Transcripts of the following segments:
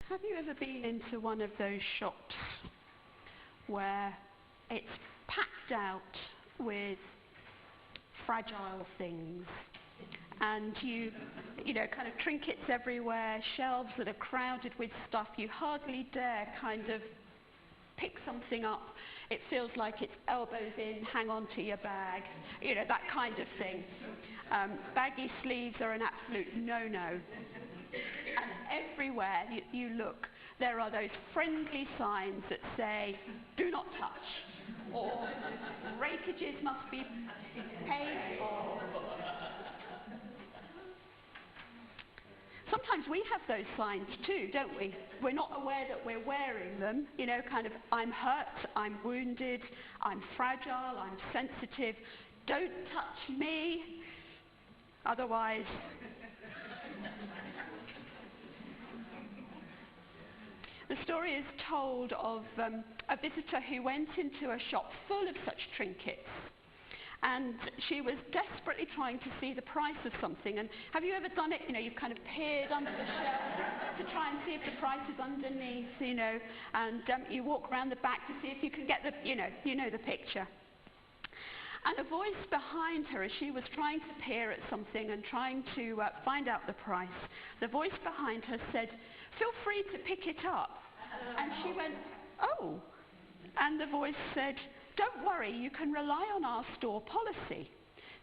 Have you ever been into one of those shops where it's packed out with fragile things and you know, kind of trinkets everywhere, shelves that are crowded with stuff, you hardly dare kind of pick something up. It feels like it's elbows in, hang on to your bag, you know, that kind of thing. Baggy sleeves are an absolute no-no. And everywhere you look, there are those friendly signs that say, do not touch, or breakages must be paid for. Sometimes we have those signs too, don't we? We're not aware that we're wearing them, you know, kind of, I'm hurt, I'm wounded, I'm fragile, I'm sensitive, don't touch me, otherwise... The story is told of a visitor who went into a shop full of such trinkets, and she was desperately trying to see the price of something. And have you ever done it? You know, you've kind of peered under the shelf to try and see if the price is underneath, you know, and you walk around the back to see if you can get the, you know the picture. And a voice behind her, as she was trying to peer at something and trying to find out the price, the voice behind her said, "Feel free to pick it up." And she went, "Oh." And the voice said, "Don't worry, you can rely on our store policy."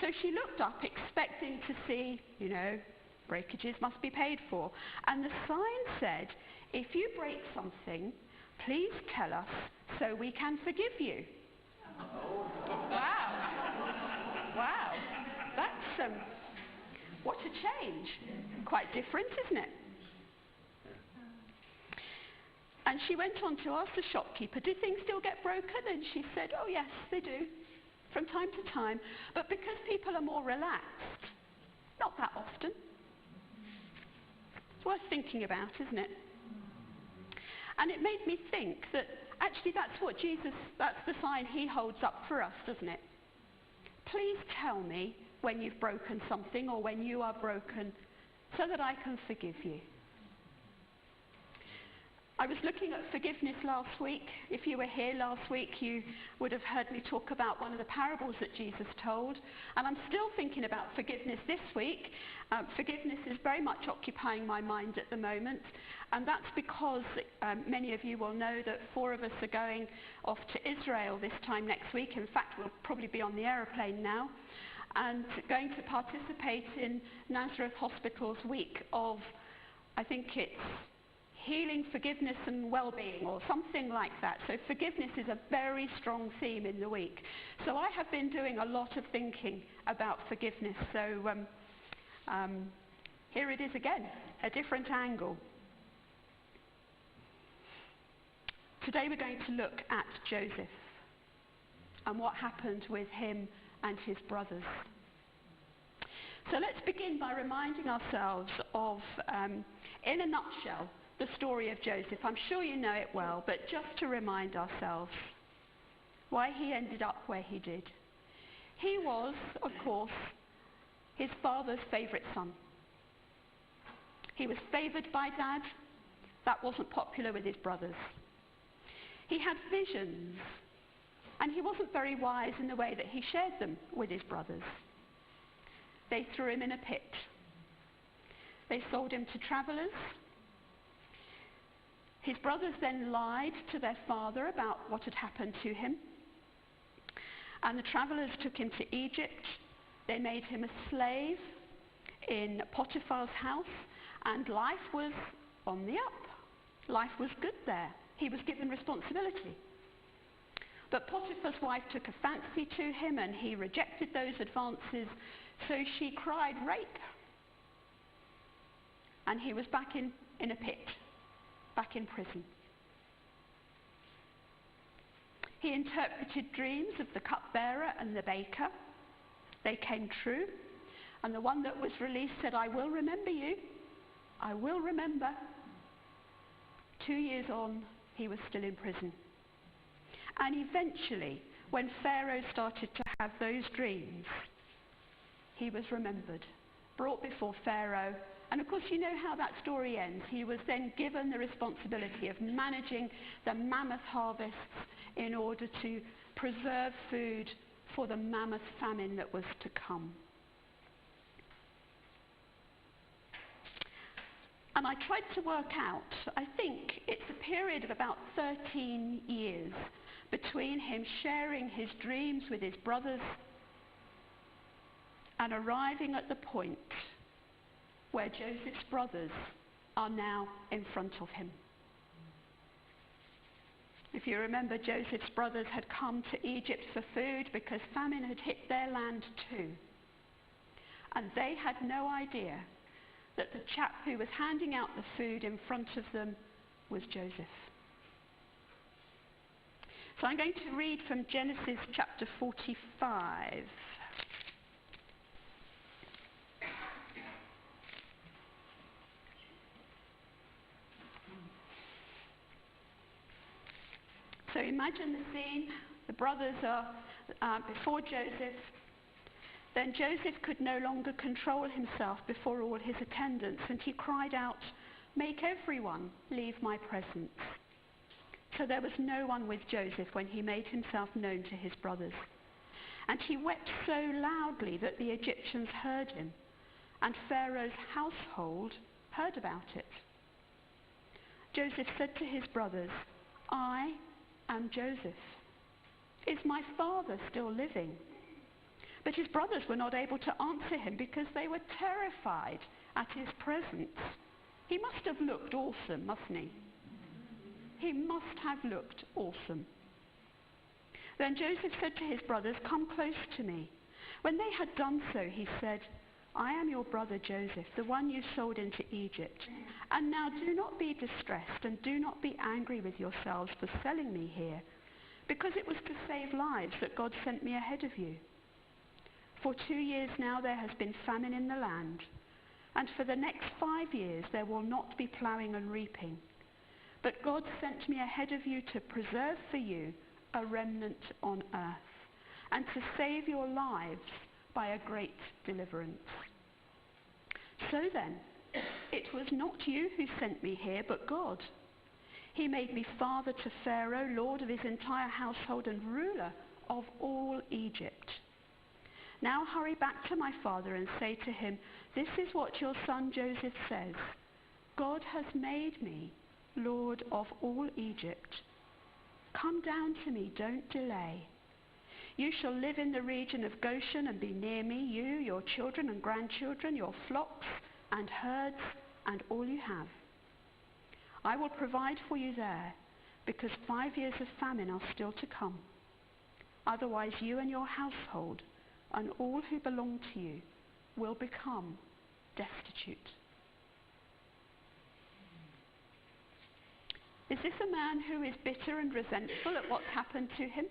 So she looked up expecting to see, you know, breakages must be paid for. And the sign said, "If you break something, please tell us so we can forgive you." Wow. Wow. That's, what a change. Quite different, isn't it? And she went on to ask the shopkeeper, "Do things still get broken?" And she said, "Oh yes, they do, from time to time. But because people are more relaxed, not that often." It's worth thinking about, isn't it? And it made me think that actually that's the sign he holds up for us, doesn't it? Please tell me when you've broken something or when you are broken so that I can forgive you. I was looking at forgiveness last week. If you were here last week, you would have heard me talk about one of the parables that Jesus told. And I'm still thinking about forgiveness this week. Forgiveness is very much occupying my mind at the moment. And that's because many of you will know that 4 of us are going off to Israel this time next week. In fact, we'll probably be on the aeroplane now. And going to participate in Nazareth Hospital's week of, I think it's healing, forgiveness and well-being, or something like that. So forgiveness is a very strong theme in the week. So I have been doing a lot of thinking about forgiveness. So here it is again, a different angle. Today we're going to look at Joseph and what happened with him and his brothers. So let's begin by reminding ourselves of, in a nutshell, the story of Joseph. I'm sure you know it well, but just to remind ourselves why he ended up where he did. He was, of course, his father's favourite son. He was favoured by Dad. That wasn't popular with his brothers. He had visions, and he wasn't very wise in the way that he shared them with his brothers. They threw him in a pit. They sold him to travellers. His brothers then lied to their father about what had happened to him. And the travellers took him to Egypt. They made him a slave in Potiphar's house, and life was on the up. Life was good there. He was given responsibility. But Potiphar's wife took a fancy to him, and he rejected those advances, so she cried rape. And he was back in a pit. Back in prison. He interpreted dreams of the cupbearer and the baker. They came true. And the one that was released said, "I will remember you. I will remember." 2 years on, he was still in prison. And eventually, when Pharaoh started to have those dreams, he was remembered, brought before Pharaoh, And of course, you know how that story ends. He was then given the responsibility of managing the mammoth harvests in order to preserve food for the mammoth famine that was to come. And I tried to work out, I think it's a period of about 13 years between him sharing his dreams with his brothers and arriving at the point where Joseph's brothers are now in front of him. If you remember, Joseph's brothers had come to Egypt for food because famine had hit their land too. And they had no idea that the chap who was handing out the food in front of them was Joseph. So I'm going to read from Genesis chapter 45. So imagine the scene. The brothers are before Joseph. Then Joseph could no longer control himself before all his attendants, and he cried out, "Make everyone leave my presence." So there was no one with Joseph when he made himself known to his brothers. And he wept so loudly that the Egyptians heard him, and Pharaoh's household heard about it. Joseph said to his brothers, "I am Joseph. Is my father still living?" But his brothers were not able to answer him because they were terrified at his presence. He must have looked awesome, mustn't he? He must have looked awesome. Then Joseph said to his brothers, "Come close to me." When they had done so, he said, "I am your brother Joseph, the one you sold into Egypt. And now do not be distressed and do not be angry with yourselves for selling me here, because it was to save lives that God sent me ahead of you. For 2 years now there has been famine in the land, and for the next 5 years there will not be ploughing and reaping. But God sent me ahead of you to preserve for you a remnant on earth, and to save your lives by a great deliverance. So then, it was not you who sent me here, but God. He made me father to Pharaoh, lord of his entire household and ruler of all Egypt. Now hurry back to my father and say to him, 'This is what your son Joseph says. God has made me Lord of all Egypt. Come down to me, don't delay. You shall live in the region of Goshen and be near me, you, your children and grandchildren, your flocks and herds, and all you have. I will provide for you there, because 5 years of famine are still to come. Otherwise you and your household and all who belong to you will become destitute.'" Is this a man who is bitter and resentful at what's happened to him?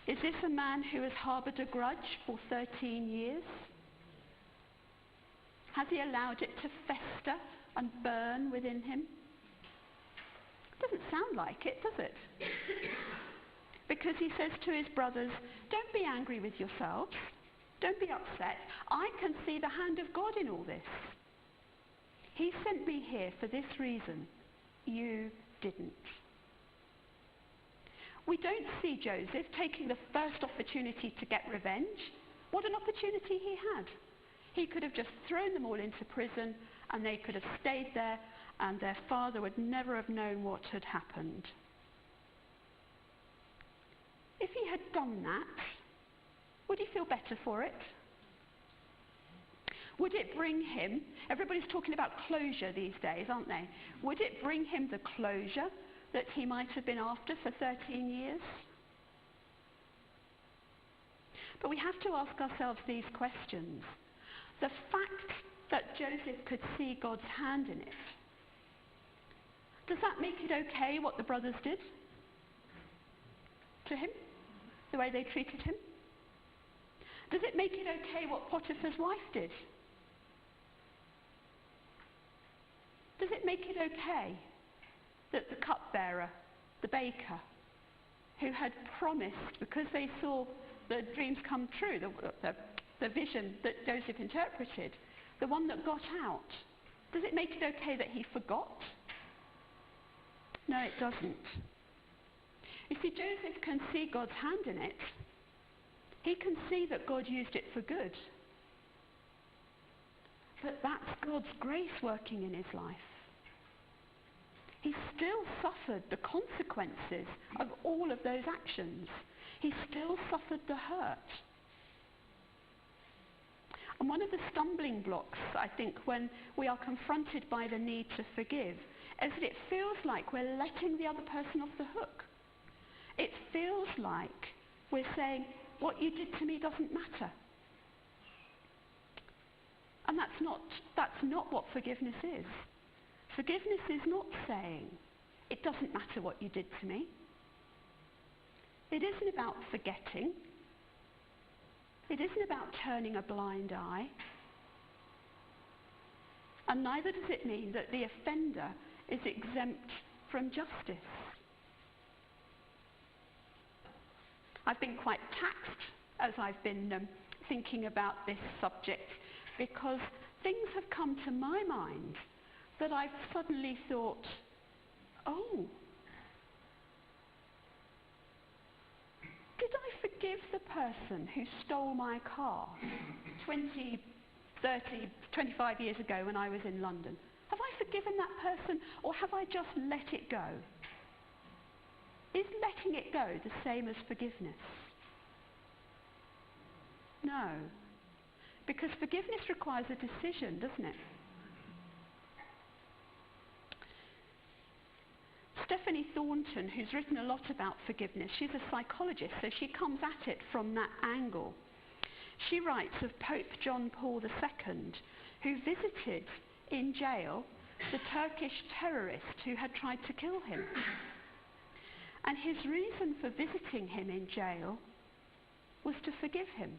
Is this a man who has harbored a grudge for 13 years? Has he allowed it to fester and burn within him? Doesn't sound like it, does it? Because he says to his brothers, "Don't be angry with yourselves. Don't be upset. I can see the hand of God in all this. He sent me here for this reason. You didn't." We don't see Joseph taking the first opportunity to get revenge. What an opportunity he had. He could have just thrown them all into prison and they could have stayed there and their father would never have known what had happened. If he had done that, would he feel better for it? Would it bring him, everybody's talking about closure these days, aren't they? Would it bring him the closure that he might have been after for 13 years? But we have to ask ourselves these questions. The fact that Joseph could see God's hand in it, does that make it okay what the brothers did to him? The way they treated him? Does it make it okay what Potiphar's wife did? Does it make it okay that the cupbearer, the baker, who had promised, because they saw the dreams come true, the the vision that Joseph interpreted, the one that got out, does it make it okay that he forgot? No, it doesn't. You see, Joseph can see God's hand in it. He can see that God used it for good. But that's God's grace working in his life. He still suffered the consequences of all of those actions. He still suffered the hurt. And one of the stumbling blocks, I think, when we are confronted by the need to forgive, is that it feels like we're letting the other person off the hook. It feels like we're saying, what you did to me doesn't matter. And that's not what forgiveness is. Forgiveness is not saying, it doesn't matter what you did to me. It isn't about forgetting. It isn't about turning a blind eye. And neither does it mean that the offender is exempt from justice. I've been quite taxed as I've been thinking about this subject, because things have come to my mind that I've suddenly thought, oh, did I forgive the person who stole my car 20, 30, 25 years ago when I was in London? Have I forgiven that person, or have I just let it go? Is letting it go the same as forgiveness? No. Because forgiveness requires a decision, doesn't it? Stephanie Thornton, who's written a lot about forgiveness, she's a psychologist, so she comes at it from that angle. She writes of Pope John Paul II, who visited in jail the Turkish terrorist who had tried to kill him. And his reason for visiting him in jail was to forgive him.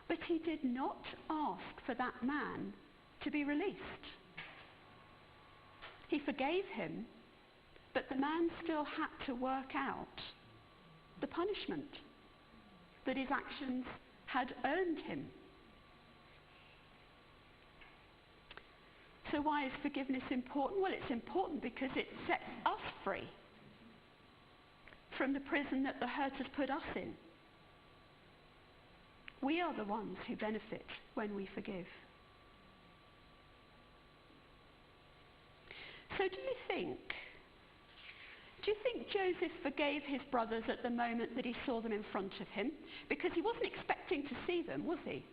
But he did not ask for that man to be released. He forgave him, but the man still had to work out the punishment that his actions had earned him. So why is forgiveness important? Well, it's important because it sets us free from the prison that the hurt has put us in. We are the ones who benefit when we forgive. So do you think Joseph forgave his brothers at the moment that he saw them in front of him? Because he wasn't expecting to see them, was he?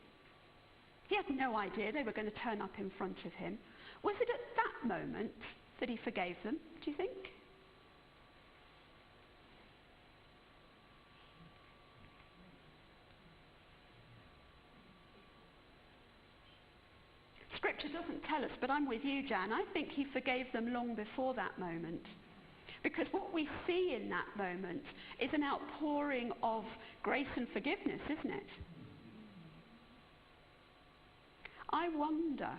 He had no idea they were going to turn up in front of him. Was it at that moment that he forgave them, do you think? Scripture doesn't tell us, but I'm with you, Jan. I think he forgave them long before that moment. Because what we see in that moment is an outpouring of grace and forgiveness, isn't it? I wonder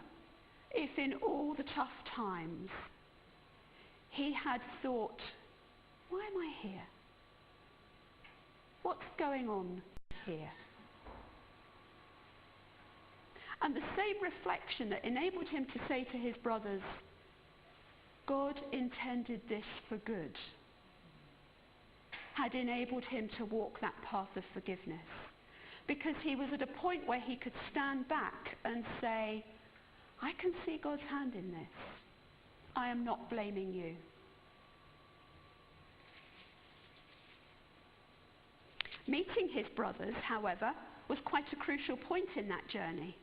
if in all the tough times he had thought, why am I here? What's going on here? And the same reflection that enabled him to say to his brothers, God intended this for good, had enabled him to walk that path of forgiveness. Because he was at a point where he could stand back and say, I can see God's hand in this. I am not blaming you. Meeting his brothers, however, was quite a crucial point in that journey.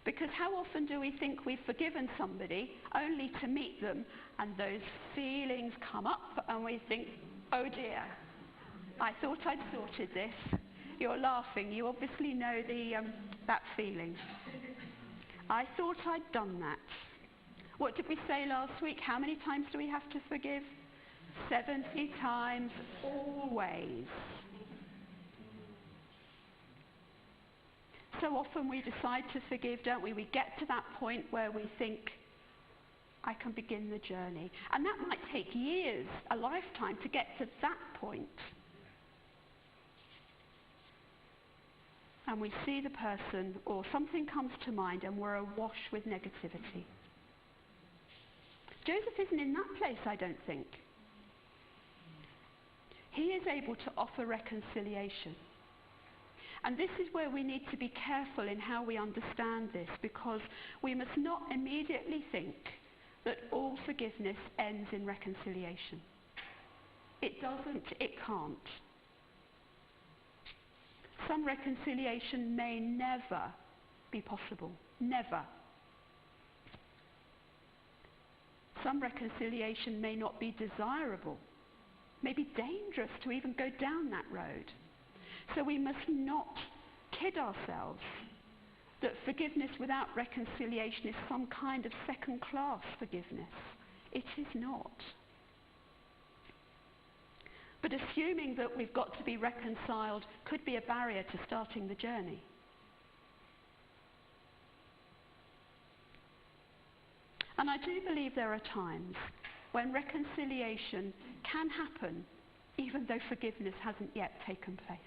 Because how often do we think we've forgiven somebody only to meet them and those feelings come up and we think, oh dear, I thought I'd sorted this. You're laughing. You obviously know that feeling. I thought I'd done that. What did we say last week? How many times do we have to forgive? 70 times always. So often we decide to forgive, don't we? We get to that point where we think, I can begin the journey. And that might take years, a lifetime, to get to that point. and we see the person or something comes to mind and we're awash with negativity. Joseph isn't in that place, I don't think. He is able to offer reconciliation. And this is where we need to be careful in how we understand this, because we must not immediately think that all forgiveness ends in reconciliation. It doesn't, it can't. Some reconciliation may never be possible. Never. Some reconciliation may not be desirable, may be dangerous to even go down that road. So we must not kid ourselves that forgiveness without reconciliation is some kind of second-class forgiveness. It is not. But assuming that we've got to be reconciled could be a barrier to starting the journey. And I do believe there are times when reconciliation can happen even though forgiveness hasn't yet taken place.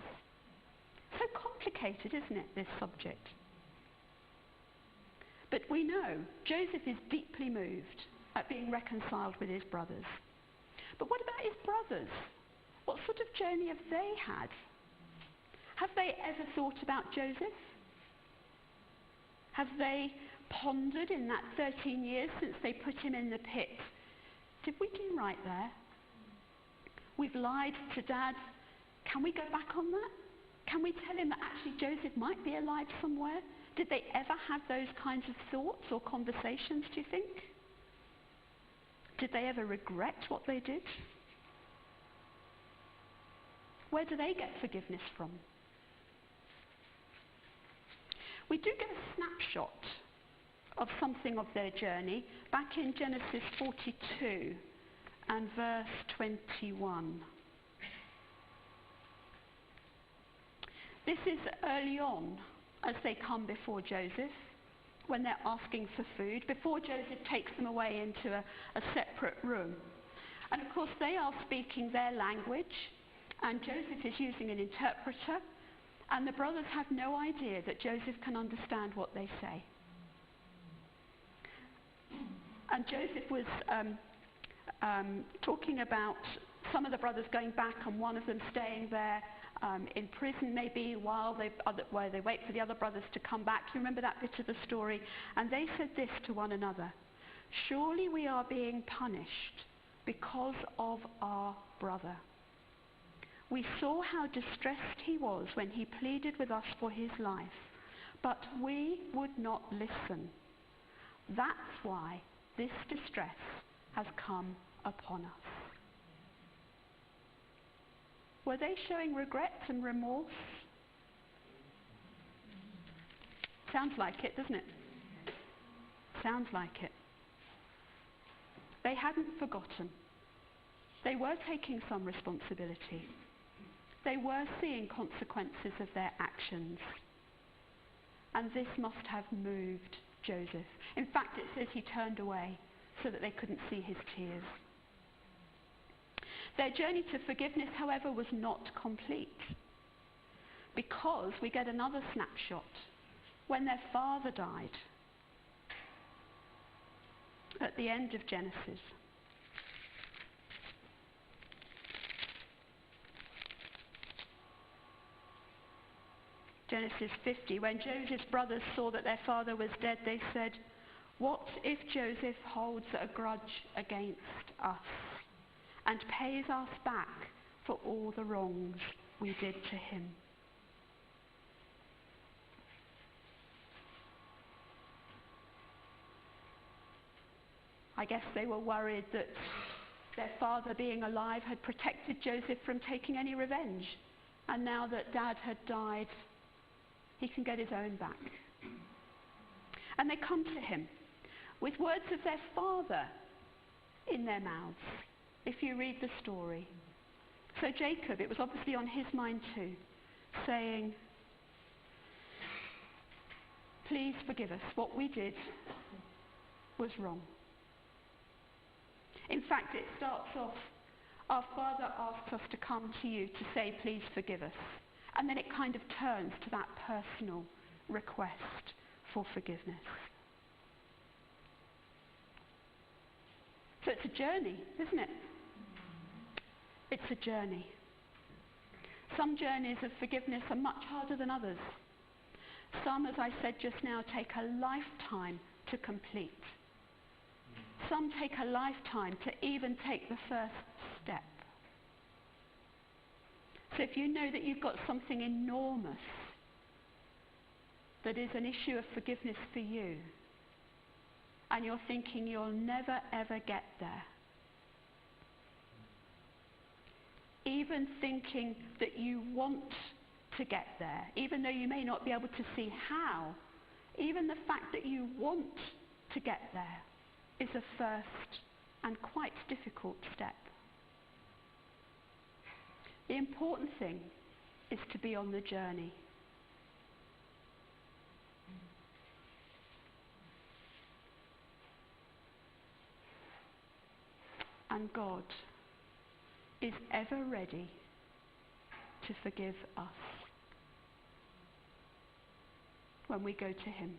So complicated, isn't it, this subject? But we know Joseph is deeply moved at being reconciled with his brothers. But what about his brothers? What sort of journey have they had? Have they ever thought about Joseph? Have they pondered in that 13 years since they put him in the pit? Did we do right there? We've lied to Dad. Can we go back on that? Can we tell him that actually Joseph might be alive somewhere? Did they ever have those kinds of thoughts or conversations, do you think? Did they ever regret what they did? Where do they get forgiveness from? We do get a snapshot of something of their journey back in Genesis 42 and verse 21. This is early on as they come before Joseph, when they're asking for food, before Joseph takes them away into a separate room. And of course they are speaking their language, and Joseph is using an interpreter, and the brothers have no idea that Joseph can understand what they say. And Joseph was talking about some of the brothers going back and one of them staying there in prison maybe while they wait for the other brothers to come back. You remember that bit of the story? And they said this to one another: "Surely we are being punished because of our brother. We saw how distressed he was when he pleaded with us for his life, but we would not listen. That's why this distress has come upon us." Were they showing regret and remorse? Sounds like it, doesn't it? Sounds like it. They hadn't forgotten. They were taking some responsibility. They were seeing consequences of their actions. And this must have moved Joseph. In fact, it says he turned away so that they couldn't see his tears. Their journey to forgiveness, however, was not complete, because we get another snapshot when their father died at the end of Genesis. Genesis 50, when Joseph's brothers saw that their father was dead, they said, "What if Joseph holds a grudge against us and pays us back for all the wrongs we did to him?" I guess they were worried that their father, being alive, had protected Joseph from taking any revenge. And now that Dad had died, he can get his own back. And they come to him with words of their father in their mouths, if you read the story. So Jacob, it was obviously on his mind too, saying, "Please forgive us. What we did was wrong." In fact, it starts off, "Our father asks us to come to you to say, please forgive us." And then it kind of turns to that personal request for forgiveness. So it's a journey, isn't it? It's a journey. Some journeys of forgiveness are much harder than others. Some, as I said just now, take a lifetime to complete. Some take a lifetime to even take the first step. So if you know that you've got something enormous that is an issue of forgiveness for you, and you're thinking you'll never ever get there, even thinking that you want to get there, even though you may not be able to see how, even the fact that you want to get there is a first and quite difficult step. The important thing is to be on the journey. And God is ever ready to forgive us when we go to him.